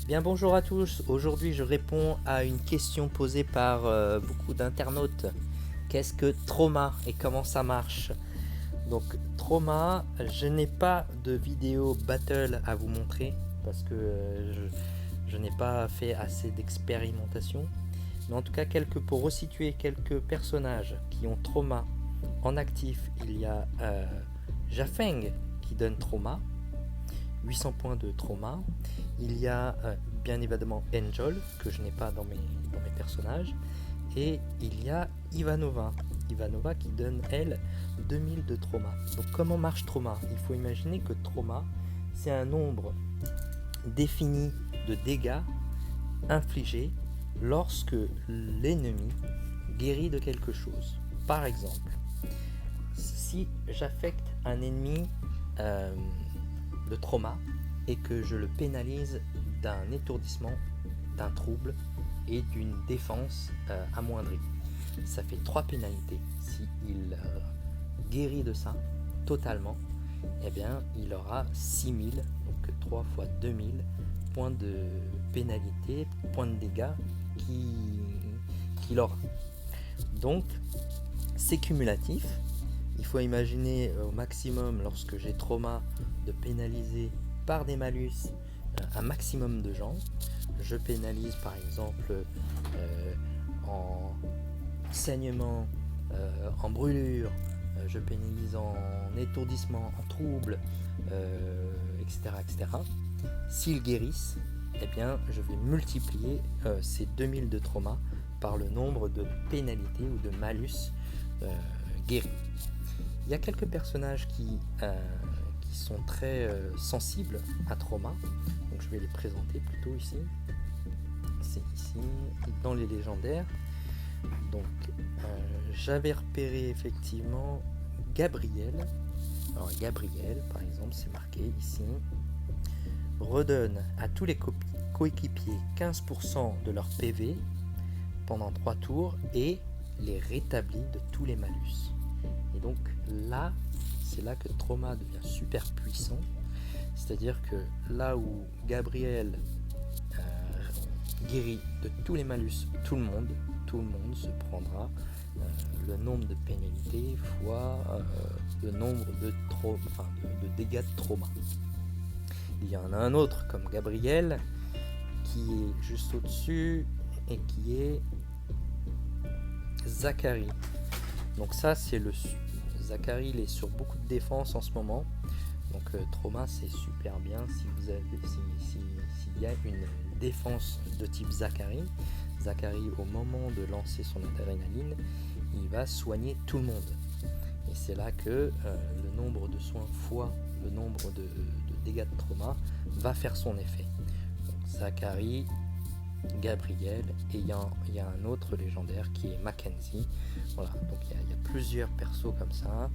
Bien bonjour à tous, aujourd'hui je réponds à une question posée par beaucoup d'internautes. Qu'est-ce que trauma et comment ça marche? Donc trauma, je n'ai pas de vidéo battle à vous montrer parce que je n'ai pas fait assez d'expérimentation. Mais en tout cas, pour resituer quelques personnages qui ont trauma en actif, il y a Jafeng qui donne trauma, 800 points de trauma. Il y a bien évidemment Angel, que je n'ai pas dans mes personnages. Et il y a Ivanova. Ivanova qui donne, elle, 2000 de trauma. Donc comment marche trauma? Il faut imaginer que trauma, c'est un nombre défini de dégâts infligés lorsque l'ennemi guérit de quelque chose. Par exemple, si j'affecte un ennemi de trauma et que je le pénalise d'un étourdissement, d'un trouble et d'une défense amoindrie, ça fait 3 pénalités. Si il guérit de ça totalement, eh bien il aura 6000, donc 3 fois 2000 points de pénalité, points de dégâts qu'il aura. Donc c'est cumulatif. Il faut imaginer au maximum, lorsque j'ai trauma, de pénaliser par des malus un maximum de gens. Je pénalise par exemple en saignement, en brûlure, je pénalise en étourdissement, en trouble, etc., etc. S'ils guérissent, eh bien, je vais multiplier ces 2000 de trauma par le nombre de pénalités ou de malus guéris. Il y a quelques personnages qui sont très sensibles à trauma, donc je vais les présenter plutôt ici. C'est ici, dans les légendaires. Donc j'avais repéré effectivement Gabriel. Alors Gabriel, par exemple, c'est marqué ici, redonne à tous les coéquipiers 15% de leur PV pendant 3 tours et les rétablit de tous les malus. Et donc là, c'est là que trauma devient super puissant. C'est-à-dire que là où Gabriel guérit de tous les malus tout le monde se prendra le nombre de pénalités fois le nombre de dégâts de trauma. Il y en a un autre comme Gabriel qui est juste au-dessus et qui est Zachary. Donc ça c'est le Zachary, il est sur beaucoup de défense en ce moment. Donc trauma c'est super bien si vous avez s'il y a une défense de type Zachary. Zachary, au moment de lancer son adrénaline, il va soigner tout le monde. Et c'est là que le nombre de soins fois le nombre de dégâts de trauma va faire son effet. Donc, Zachary, Gabriel, et il y a un autre légendaire qui est Mackenzie. Voilà, donc il y a plusieurs persos comme ça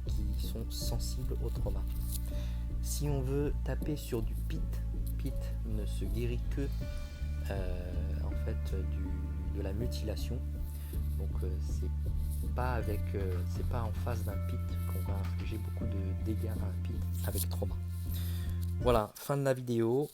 qui sont sensibles au trauma. Si on veut taper sur du Pit ne se guérit que en fait de la mutilation. Donc c'est pas en face d'un Pit qu'on va infliger beaucoup de dégâts à un Pit avec trauma. Voilà, fin de la vidéo.